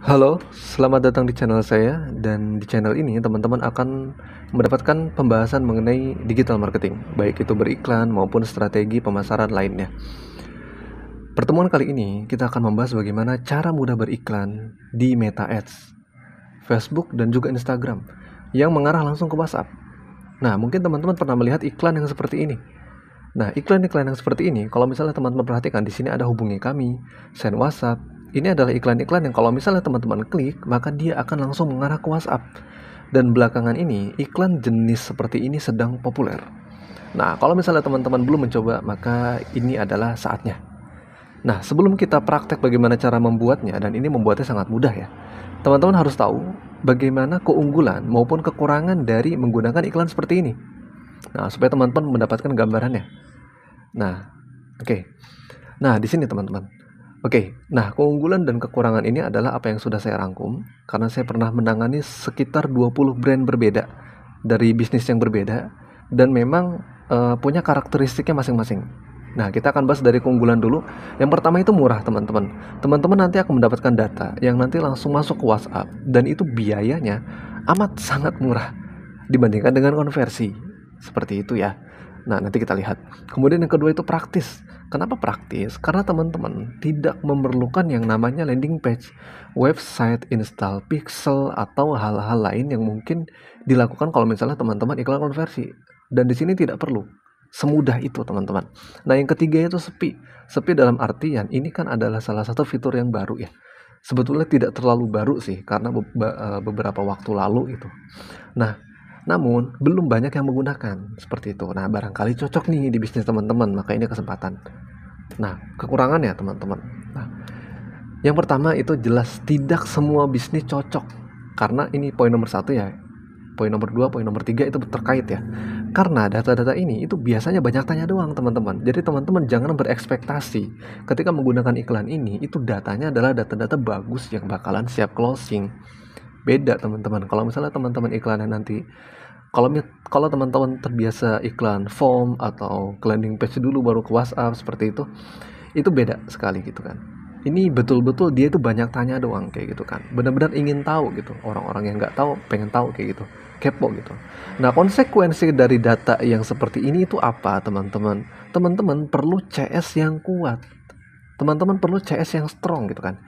Halo, selamat datang di channel saya. Dan di channel ini teman-teman akan mendapatkan pembahasan mengenai digital marketing, baik itu beriklan maupun strategi pemasaran lainnya. Pertemuan kali ini kita akan membahas bagaimana cara mudah beriklan di Meta Ads, Facebook dan juga Instagram yang mengarah langsung ke WhatsApp. Nah, mungkin teman-teman pernah melihat iklan yang seperti ini. Nah, iklan-iklan yang seperti ini, kalau misalnya teman-teman perhatikan, di sini ada hubungi kami, send WhatsApp. Ini adalah iklan-iklan yang kalau misalnya teman-teman klik, maka dia akan langsung mengarah ke WhatsApp. Dan belakangan ini, iklan jenis seperti ini sedang populer. Nah, kalau misalnya teman-teman belum mencoba, maka ini adalah saatnya. Nah, sebelum kita praktek bagaimana cara membuatnya, dan ini membuatnya sangat mudah ya, teman-teman harus tahu bagaimana keunggulan maupun kekurangan dari menggunakan iklan seperti ini. Nah, supaya teman-teman mendapatkan gambarannya. Nah, oke. Nah, di sini teman-teman. Oke, nah keunggulan dan kekurangan ini adalah apa yang sudah saya rangkum karena saya pernah menangani sekitar 20 brand berbeda dari bisnis yang berbeda dan memang punya karakteristiknya masing-masing. Nah, kita akan bahas dari keunggulan dulu. Yang pertama itu murah, teman-teman. Teman-teman nanti akan mendapatkan data yang nanti langsung masuk ke WhatsApp dan itu biayanya amat sangat murah dibandingkan dengan konversi. Seperti itu ya. Nah, nanti kita lihat. Kemudian yang kedua itu praktis. Kenapa praktis? Karena teman-teman tidak memerlukan yang namanya landing page, website, install pixel, atau hal-hal lain yang mungkin dilakukan kalau misalnya teman-teman iklan konversi. Dan di sini tidak perlu. Semudah itu, teman-teman. Nah, yang ketiga itu sepi. Sepi dalam artian ini kan adalah salah satu fitur yang baru ya. Sebetulnya tidak terlalu baru sih, karena beberapa waktu lalu itu. Nah, namun belum banyak yang menggunakan seperti itu. Nah, barangkali cocok nih di bisnis teman-teman, maka ini kesempatan. Nah, kekurangannya teman-teman. Nah, yang pertama itu jelas tidak semua bisnis cocok. Karena ini poin nomor 1 ya. Poin nomor 2, poin nomor 3 itu terkait ya. Karena data-data ini itu biasanya banyak tanya doang teman-teman. Jadi teman-teman jangan berekspektasi ketika menggunakan iklan ini itu datanya adalah data-data bagus yang bakalan siap closing. Beda teman-teman. Kalau misalnya teman-teman iklannya nanti kalau teman-teman terbiasa iklan form atau landing page dulu baru ke WhatsApp seperti itu beda sekali gitu kan. Ini betul-betul dia itu banyak tanya doang kayak gitu kan. Benar-benar ingin tahu gitu. Orang-orang yang nggak tahu pengen tahu kayak gitu. Kepo gitu. Nah, konsekuensi dari data yang seperti ini itu apa, teman-teman? Teman-teman perlu CS yang kuat. Teman-teman perlu CS yang strong gitu kan.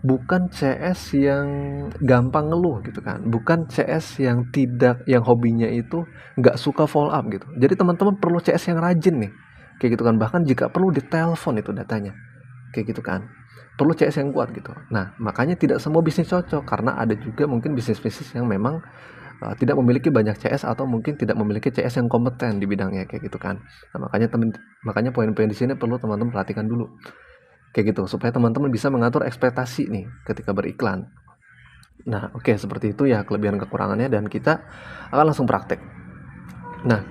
Bukan CS yang gampang ngeluh gitu kan. Bukan CS yang yang hobinya itu nggak suka follow up gitu. Jadi teman-teman perlu CS yang rajin nih. Kayak gitu kan. Bahkan jika perlu ditelepon itu datanya. Kayak gitu kan. Perlu CS yang kuat gitu. Nah, makanya tidak semua bisnis cocok. Karena ada juga mungkin bisnis-bisnis yang memang tidak memiliki banyak CS atau mungkin tidak memiliki CS yang kompeten di bidangnya kayak gitu kan. Nah, makanya poin-poin di sini perlu teman-teman perhatikan dulu. Kayak gitu, supaya teman-teman bisa mengatur ekspektasi nih ketika beriklan. Nah, oke, seperti itu ya kelebihan kekurangannya dan kita akan langsung praktek. Nah,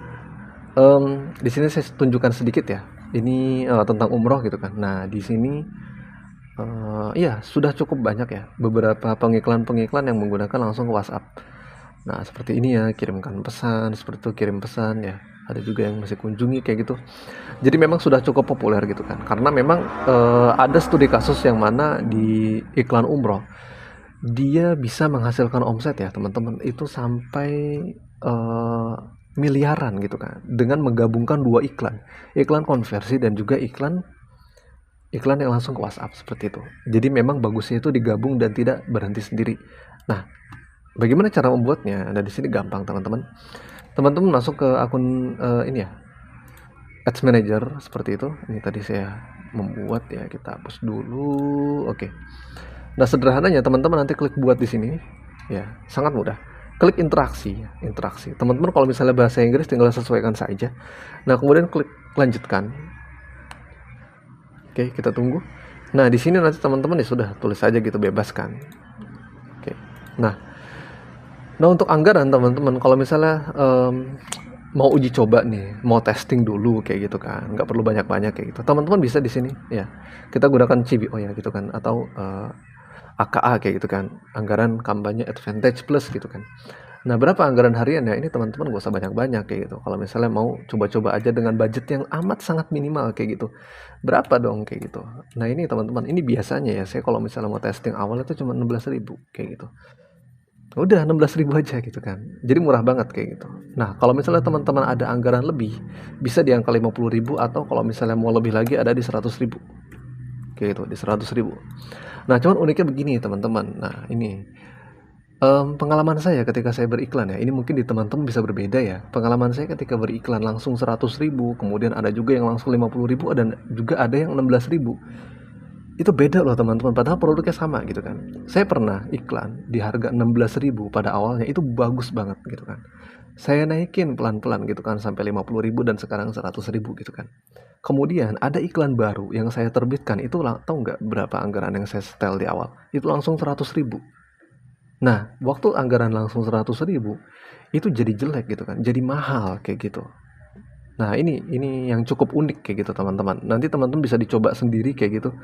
di sini saya tunjukkan sedikit ya. Ini tentang umroh gitu kan. Nah, di sini iya sudah cukup banyak ya beberapa pengiklan-pengiklan yang menggunakan langsung ke WhatsApp. Nah, seperti ini ya, kirimkan pesan, seperti itu kirim pesan ya. Ada juga yang masih kunjungi kayak gitu. Jadi memang sudah cukup populer gitu kan. Karena memang ada studi kasus yang mana di iklan umroh dia bisa menghasilkan omset ya teman-teman itu sampai miliaran gitu kan dengan menggabungkan dua iklan, iklan konversi dan juga iklan yang langsung ke WhatsApp seperti itu. Jadi memang bagusnya itu digabung dan tidak berhenti sendiri. Nah, bagaimana cara membuatnya? Nah, di sini gampang teman-teman. Teman-teman masuk ke akun ini ya, Ads Manager seperti itu. Ini tadi saya membuat ya, kita hapus dulu. Oke. Nah, sederhananya teman-teman nanti klik buat di sini. Ya, sangat mudah. Klik interaksi, interaksi. Teman-teman kalau misalnya bahasa Inggris tinggal sesuaikan saja. Nah, kemudian klik lanjutkan. Oke, kita tunggu. Nah, di sini nanti teman-teman ya sudah tulis saja gitu, bebaskan. Oke. Nah, untuk anggaran teman-teman kalau misalnya mau uji coba nih, mau testing dulu kayak gitu kan, nggak perlu banyak-banyak kayak gitu. Teman-teman bisa di sini ya. Kita gunakan CBO ya gitu kan, atau AKA kayak gitu kan, anggaran kampanye Advantage Plus gitu kan. Nah, berapa anggaran harian ya? Ini teman-teman gak usah banyak-banyak kayak gitu. Kalau misalnya mau coba-coba aja dengan budget yang amat sangat minimal kayak gitu. Berapa dong kayak gitu. Nah, ini teman-teman, ini biasanya ya saya kalau misalnya mau testing awal itu cuma 16.000 kayak gitu. Udah 16.000 aja gitu kan. Jadi murah banget kayak gitu. Nah, kalau misalnya teman-teman ada anggaran lebih, bisa di angka 50.000 atau kalau misalnya mau lebih lagi ada di 100.000 kayak gitu, di 100.000. Nah, cuman uniknya begini teman-teman. Nah, ini pengalaman saya ketika saya beriklan ya, ini mungkin di teman-teman bisa berbeda ya. Pengalaman saya ketika beriklan langsung 100.000, kemudian ada juga yang langsung 50.000, dan juga ada yang 16.000. Itu beda loh teman-teman, padahal produknya sama gitu kan. Saya pernah iklan di harga 16.000 pada awalnya, itu bagus banget gitu kan. Saya naikin pelan-pelan gitu kan sampai 50.000 dan sekarang 100.000 gitu kan. Kemudian ada iklan baru yang saya terbitkan, itu tahu nggak berapa anggaran yang saya setel di awal? Itu langsung 100.000. Nah, waktu anggaran langsung 100.000, itu jadi jelek gitu kan, jadi mahal kayak gitu. Nah, ini yang cukup unik kayak gitu teman-teman. Nanti teman-teman bisa dicoba sendiri kayak gitu.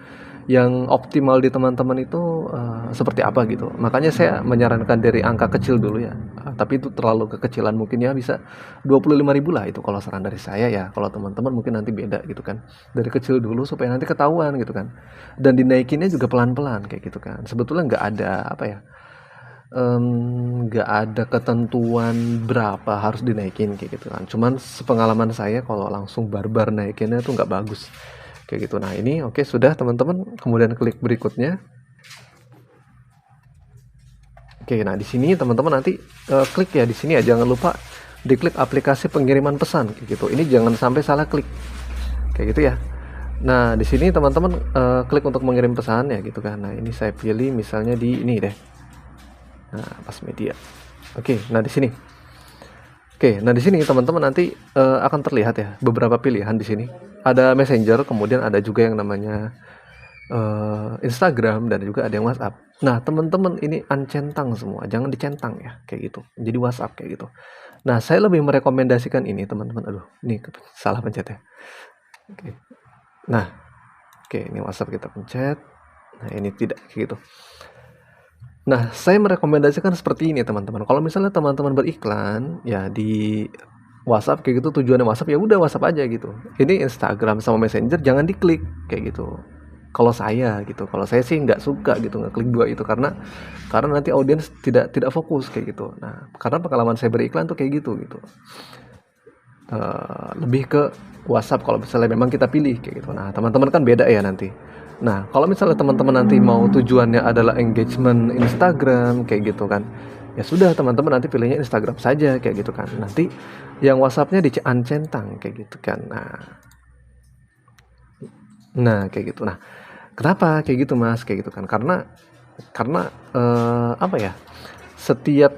Yang optimal di teman-teman itu seperti apa gitu. Makanya saya menyarankan dari angka kecil dulu ya. Tapi itu terlalu kekecilan, mungkin ya bisa 25.000 lah itu kalau saran dari saya ya. Kalau teman-teman mungkin nanti beda gitu kan. Dari kecil dulu supaya nanti ketahuan gitu kan. Dan dinaikinnya juga pelan-pelan kayak gitu kan. Sebetulnya nggak ada apa ya, nggak ada ketentuan berapa harus dinaikin kayak gitu kan. Cuman sepengalaman saya kalau langsung barbar naikinnya tuh nggak bagus kayak gitu. Nah, ini oke, sudah teman-teman, kemudian klik berikutnya. Oke, nah di sini teman-teman nanti klik ya di sini ya, jangan lupa diklik aplikasi pengiriman pesan kayak gitu. Ini jangan sampai salah klik kayak gitu ya. Nah, di sini teman-teman klik untuk mengirim pesan ya gitu kan. Nah, ini saya pilih misalnya di ini deh. Nah, pas media. Oke, nah di sini. Oke, nah di sini teman-teman nanti akan terlihat ya beberapa pilihan di sini. Ada Messenger, kemudian ada juga yang namanya Instagram, dan juga ada yang WhatsApp. Nah, teman-teman ini uncentang semua, jangan dicentang ya kayak gitu. Jadi WhatsApp kayak gitu. Nah, saya lebih merekomendasikan ini teman-teman. Aduh, ini salah pencet ya. Oke. Nah, oke, ini WhatsApp kita pencet. Nah, ini tidak kayak gitu. Nah, saya merekomendasikan seperti ini teman-teman. Kalau misalnya teman-teman beriklan ya di WhatsApp kayak gitu, tujuannya WhatsApp, ya udah WhatsApp aja gitu. Ini Instagram sama Messenger jangan diklik kayak gitu. Kalau saya gitu, kalau saya sih nggak suka gitu ngeklik dua itu, karena nanti audiens tidak fokus kayak gitu. Nah, karena pengalaman saya beriklan tuh kayak gitu. Lebih ke WhatsApp kalau misalnya memang kita pilih kayak gitu. Nah, teman-teman kan beda ya nanti. Nah, kalau misalnya teman-teman nanti mau tujuannya adalah engagement Instagram kayak gitu kan, ya sudah teman-teman nanti pilihnya Instagram saja kayak gitu kan. Nanti yang WhatsAppnya dicentang kayak gitu kan. Nah kayak gitu. Nah, kenapa kayak gitu Mas? Kayak gitu kan. Karena apa ya? Setiap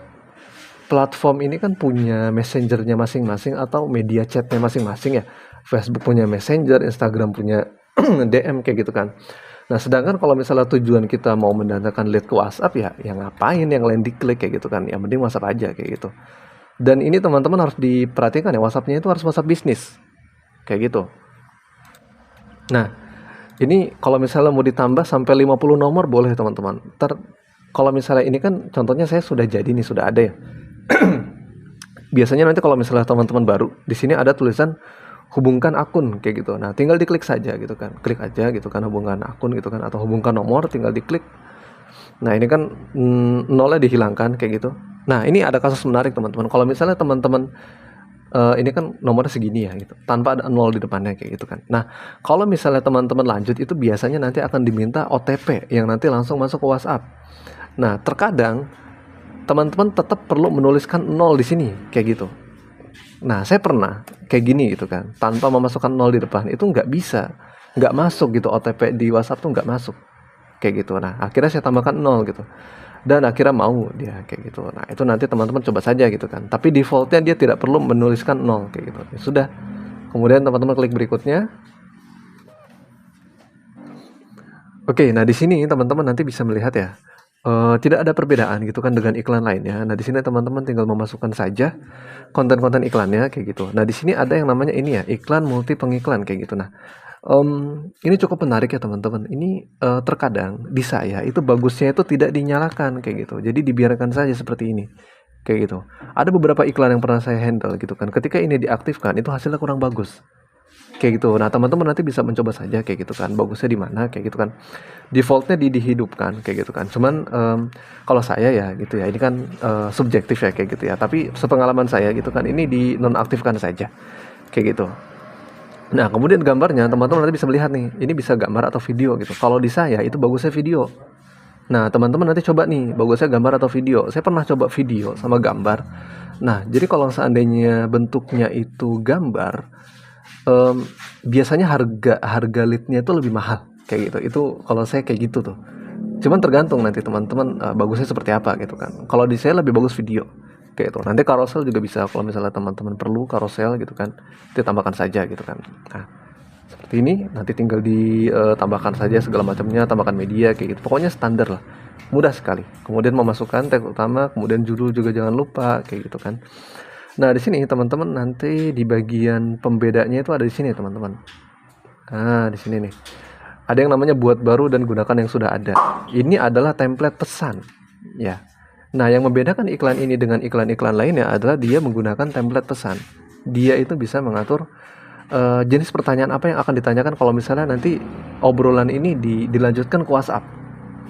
platform ini kan punya messengernya masing-masing atau media chatnya masing-masing ya. Facebook punya messenger, Instagram punya DM kayak gitu kan. Nah, sedangkan kalau misalnya tujuan kita mau mendatangkan lead ke WhatsApp ya, ngapain yang lain diklik kayak gitu kan. Yang penting WhatsApp aja kayak gitu. Dan ini teman-teman harus diperhatikan ya, WhatsAppnya itu harus WhatsApp bisnis kayak gitu. Nah, ini kalau misalnya mau ditambah sampai 50 nomor boleh teman-teman. Kalau misalnya ini kan contohnya saya sudah jadi nih, sudah ada ya. Biasanya nanti kalau misalnya teman-teman baru, di sini ada tulisan hubungkan akun kayak gitu. Nah, tinggal diklik saja gitu kan. Klik aja gitu kan, hubungkan akun gitu kan, atau hubungkan nomor, tinggal diklik. Nah, ini kan nolnya dihilangkan kayak gitu. Nah, ini ada kasus menarik teman-teman. Kalau misalnya teman-teman ini kan nomornya segini ya gitu, tanpa ada nol di depannya kayak gitu kan. Nah, kalau misalnya teman-teman lanjut, itu biasanya nanti akan diminta OTP yang nanti langsung masuk ke WhatsApp. Nah, terkadang teman-teman tetap perlu menuliskan nol di sini kayak gitu. Nah, saya pernah kayak gini gitu kan, tanpa memasukkan nol di depan, itu nggak bisa, nggak masuk gitu, OTP di WhatsApp tuh nggak masuk kayak gitu. Nah, akhirnya saya tambahkan nol gitu, dan akhirnya mau dia kayak gitu. Nah, itu nanti teman-teman coba saja gitu kan, tapi defaultnya dia tidak perlu menuliskan nol kayak gitu. Ya sudah, kemudian teman-teman klik berikutnya. Oke, nah di sini teman-teman nanti bisa melihat ya, tidak ada perbedaan gitu kan dengan iklan lainnya. Nah, di sini teman-teman tinggal memasukkan saja konten-konten iklannya kayak gitu. Nah, di sini ada yang namanya ini ya, iklan multi pengiklan kayak gitu. Nah, ini cukup menarik ya teman-teman. Ini terkadang di saya itu bagusnya itu tidak dinyalakan kayak gitu. Jadi dibiarkan saja seperti ini kayak gitu. Ada beberapa iklan yang pernah saya handle gitu kan, ketika ini diaktifkan itu hasilnya kurang bagus kayak gitu. Nah teman-teman nanti bisa mencoba saja kayak gitu kan, bagusnya di mana kayak gitu kan, defaultnya dihidupkan kayak gitu kan. Cuman kalau saya ya gitu ya, ini kan subjektif ya kayak gitu ya, tapi sepengalaman saya gitu kan, ini dinonaktifkan saja kayak gitu. Nah kemudian gambarnya teman-teman nanti bisa melihat nih, ini bisa gambar atau video gitu. Kalau di saya itu bagusnya video. Nah teman-teman nanti coba nih, bagusnya gambar atau video. Saya pernah coba video sama gambar. Nah jadi kalau seandainya bentuknya itu gambar, em, biasanya harga leadnya itu lebih mahal kayak gitu. Itu kalau saya kayak gitu tuh. Cuman tergantung nanti teman-teman bagusnya seperti apa gitu kan. Kalau di saya lebih bagus video kayak itu. Nanti carousel juga bisa, kalau misalnya teman-teman perlu carousel gitu kan, ditambahkan saja gitu kan. Nah seperti ini nanti tinggal ditambahkan saja segala macamnya, tambahkan media kayak gitu. Pokoknya standar lah, mudah sekali. Kemudian memasukkan teks utama, kemudian judul juga jangan lupa kayak gitu kan. Nah di sini teman-teman nanti di bagian pembedanya itu ada di sini teman-teman. Nah di sini nih ada yang namanya buat baru dan gunakan yang sudah ada. Ini adalah template pesan ya. Nah yang membedakan iklan ini dengan iklan-iklan lainnya adalah dia menggunakan template pesan. Dia itu bisa mengatur jenis pertanyaan apa yang akan ditanyakan kalau misalnya nanti obrolan ini dilanjutkan ke WhatsApp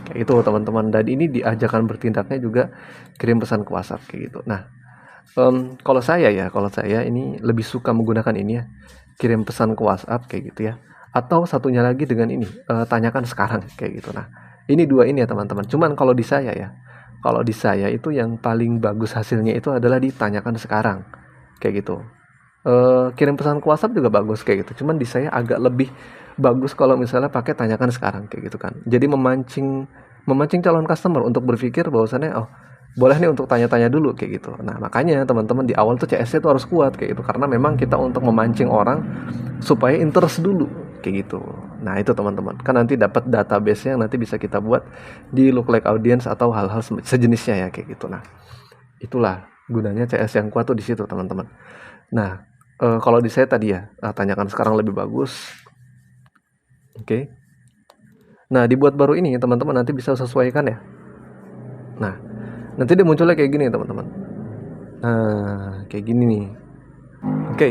kayak itu teman-teman. Dan ini diajarkan bertindaknya juga kirim pesan ke WhatsApp kayak gitu. Nah kalau saya ini lebih suka menggunakan ini ya, kirim pesan ke WhatsApp kayak gitu ya. Atau satunya lagi dengan ini, tanyakan sekarang kayak gitu. Nah, ini dua ini ya teman-teman. Cuman kalau di saya ya, kalau di saya itu yang paling bagus hasilnya itu adalah ditanyakan sekarang kayak gitu. Kirim pesan ke WhatsApp juga bagus kayak gitu. Cuman di saya agak lebih bagus kalau misalnya pakai tanyakan sekarang kayak gitu kan. Jadi memancing calon customer untuk berpikir bahwasannya oh boleh nih untuk tanya-tanya dulu kayak gitu. Nah makanya teman-teman di awal tuh CS-nya tuh harus kuat kayak gitu, karena memang kita untuk memancing orang supaya interest dulu kayak gitu. Nah itu teman-teman kan nanti dapat database yang nanti bisa kita buat di lookalike audience atau hal-hal sejenisnya ya kayak gitu. Nah itulah gunanya CS yang kuat tuh di situ teman-teman. Nah kalau di saya tadi ya, tanyakan sekarang lebih bagus. Oke. Nah dibuat baru ini teman-teman nanti bisa sesuaikan ya. Nah nanti dia munculnya kayak gini teman-teman. Nah kayak gini nih. Oke.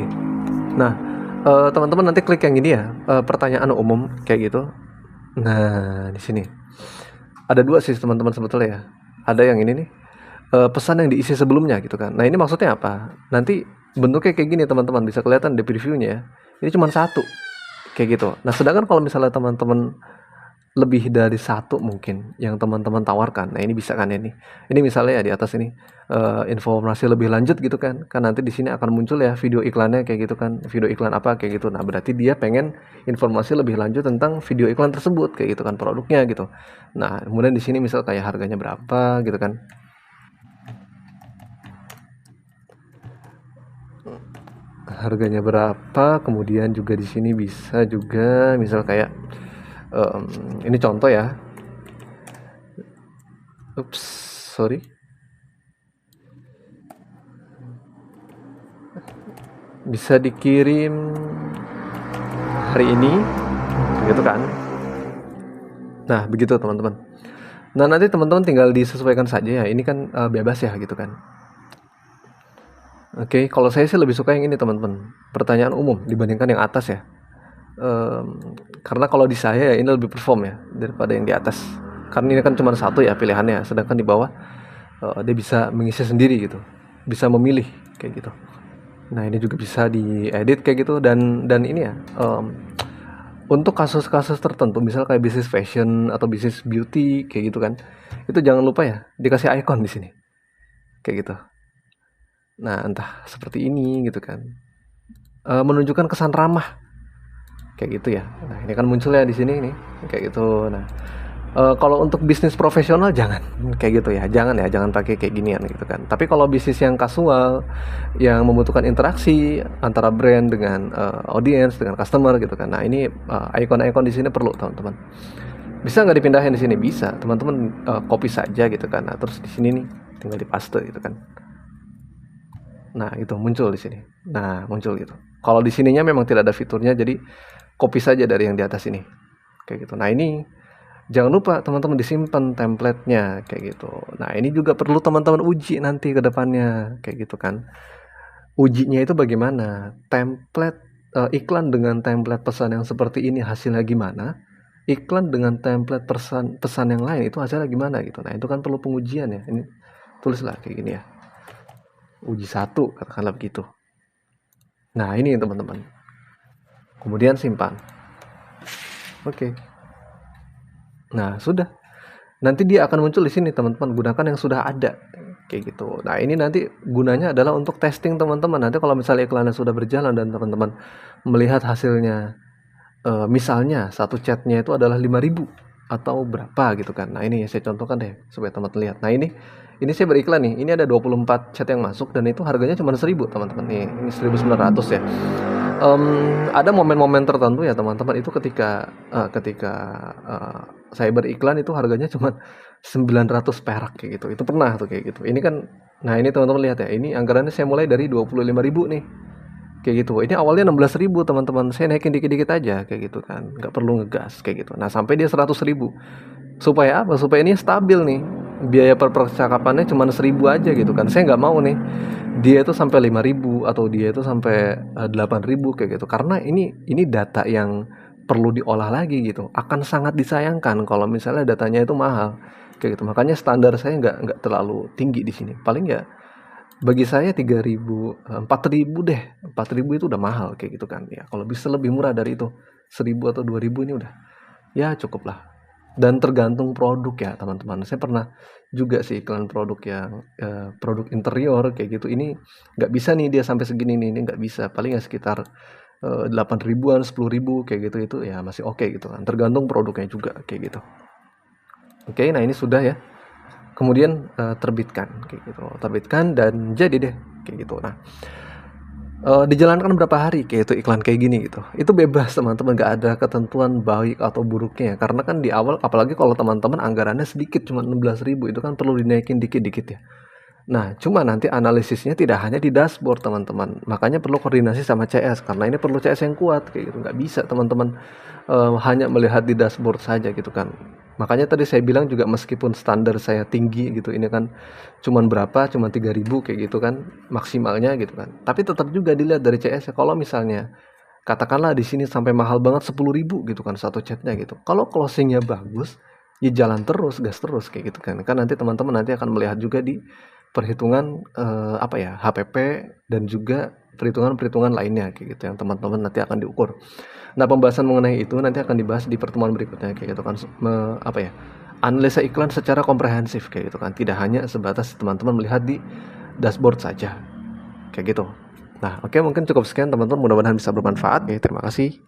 Nah teman-teman nanti klik yang ini ya, pertanyaan umum kayak gitu. Nah di sini ada dua sih teman-teman sebetulnya ya. Ada yang ini nih, pesan yang diisi sebelumnya gitu kan. Nah ini maksudnya apa? Nanti bentuknya kayak gini teman-teman, bisa kelihatan di previewnya ya. Ini cuma satu kayak gitu. Nah sedangkan kalau misalnya teman-teman lebih dari satu mungkin yang teman-teman tawarkan, nah ini bisa kan ini misalnya ya di atas ini informasi lebih lanjut gitu kan nanti di sini akan muncul ya video iklannya kayak gitu kan, video iklan apa kayak gitu. Nah berarti dia pengen informasi lebih lanjut tentang video iklan tersebut kayak gitu kan, produknya gitu. Nah kemudian di sini misal kayak harganya berapa gitu kan, harganya berapa. Kemudian juga di sini bisa juga misal kayak ini contoh ya. Ups, sorry. Bisa dikirim hari ini, gitu kan. Nah, begitu teman-teman. Nah, nanti teman-teman tinggal disesuaikan saja ya. Ini kan bebas ya, gitu kan. Oke, kalau saya sih lebih suka yang ini teman-teman. Pertanyaan umum dibandingkan yang atas ya. Karena kalau di saya ya ini lebih perform ya daripada yang di atas. Karena ini kan cuma satu ya pilihannya, sedangkan di bawah dia bisa mengisi sendiri gitu, bisa memilih kayak gitu. Nah ini juga bisa diedit kayak gitu, dan ini ya untuk kasus-kasus tertentu, misal kayak bisnis fashion atau bisnis beauty kayak gitu kan, itu jangan lupa ya dikasih icon di sini kayak gitu. Nah entah seperti ini gitu kan, menunjukkan kesan ramah kayak gitu ya. Nah ini kan munculnya di sini nih kayak gitu. Nah kalau untuk bisnis profesional jangan kayak gitu ya, jangan pakai kayak ginian gitu kan. Tapi kalau bisnis yang kasual, yang membutuhkan interaksi antara brand dengan audience, dengan customer gitu kan. Nah ini icon-icon di sini perlu teman-teman. Bisa nggak dipindahin di sini? Bisa, teman-teman copy saja gitu kan. Nah terus di sini nih tinggal dipaste gitu kan. Nah itu muncul di sini. Nah muncul gitu. Kalau di sininya memang tidak ada fiturnya, jadi copy saja dari yang di atas ini kayak gitu. Nah ini Jangan lupa teman-teman disimpan template-nya kayak gitu. Nah, ini juga perlu teman-teman uji nanti ke depannya kayak gitu kan. Ujinya itu bagaimana? Iklan dengan template pesan yang seperti ini hasilnya gimana? Iklan dengan template pesan yang lain itu hasilnya gimana gitu. Nah, itu kan perlu pengujian ya. Ini tulislah kayak gini ya. Uji 1 katakanlah begitu. Nah, ini teman-teman. Kemudian simpan. Oke. Nah, sudah. Nanti dia akan muncul di sini teman-teman, gunakan yang sudah ada kayak gitu. Nah, ini nanti gunanya adalah untuk testing teman-teman. Nanti kalau misalnya iklannya sudah berjalan dan teman-teman melihat hasilnya, misalnya satu chatnya itu adalah 5.000 atau berapa gitu kan. Nah, ini saya contohkan deh supaya teman-teman lihat. Nah, ini saya beriklan nih. Ini ada 24 chat yang masuk dan itu harganya cuma 1.000 teman-teman. Nih, ini 1.900 ya. Ada momen-momen tertentu ya teman-teman, itu ketika saya beriklan itu harganya cuma 900 perak kayak gitu. Itu pernah tuh kayak gitu. Ini kan, nah ini teman-teman lihat ya, ini anggarannya saya mulai dari 25.000 nih kayak gitu. Ini awalnya 16.000 teman-teman, saya naikin dikit-dikit aja kayak gitu kan, nggak perlu ngegas kayak gitu. Nah, sampai dia 100.000. Supaya apa? Supaya ini stabil nih, biaya per percakapannya cuma 1.000 aja gitu kan. Saya nggak mau nih dia itu sampai 5.000 atau dia itu sampai 8.000 kayak gitu, karena ini data yang perlu diolah lagi gitu. Akan sangat disayangkan kalau misalnya datanya itu mahal kayak gitu. Makanya standar saya nggak terlalu tinggi di sini, paling ya bagi saya 3.000, 4.000 deh. 4.000 itu udah mahal kayak gitu kan ya. Kalau bisa lebih murah dari itu, 1.000 atau 2.000 ini udah ya cukup lah. Dan tergantung produk ya teman-teman. Saya pernah juga sih iklan produk yang produk interior kayak gitu. Ini nggak bisa nih dia sampai segini nih, ini nggak bisa. Paling ya sekitar 8 ribuan, 10.000 kayak gitu, itu ya masih oke gitu kan. Tergantung produknya juga kayak gitu. Oke, nah ini sudah ya. Kemudian terbitkan kayak gitu. Terbitkan dan jadi deh kayak gitu. Nah, dijalankan berapa hari kayak itu iklan kayak gini gitu. Itu bebas teman-teman, nggak ada ketentuan baik atau buruknya ya. Karena kan di awal, apalagi kalau teman-teman anggarannya sedikit cuma 16.000, itu kan perlu dinaikin dikit-dikit ya. Nah, cuma nanti analisisnya tidak hanya di dashboard teman-teman. Makanya perlu koordinasi sama CS, karena ini perlu CS yang kuat kayak gitu. Nggak bisa teman-teman hanya melihat di dashboard saja gitu kan. Makanya tadi saya bilang juga meskipun standar saya tinggi gitu, ini kan cuman berapa, cuma 3.000 kayak gitu kan maksimalnya gitu kan. Tapi tetap juga dilihat dari CS ya. Kalau misalnya katakanlah di sini sampai mahal banget 10.000 gitu kan satu chatnya gitu. Kalau closingnya bagus, ya jalan terus, gas terus kayak gitu kan. Kan nanti teman-teman nanti akan melihat juga di perhitungan HPP dan juga perhitungan-perhitungan lainnya kayak gitu yang teman-teman nanti akan diukur. Nah, pembahasan mengenai itu nanti akan dibahas di pertemuan berikutnya kayak gitu kan. Analisa iklan secara komprehensif kayak gitu kan. Tidak hanya sebatas teman-teman melihat di dashboard saja. Kayak gitu. Nah, oke, mungkin cukup sekian teman-teman, mudah-mudahan bisa bermanfaat. Oke, terima kasih.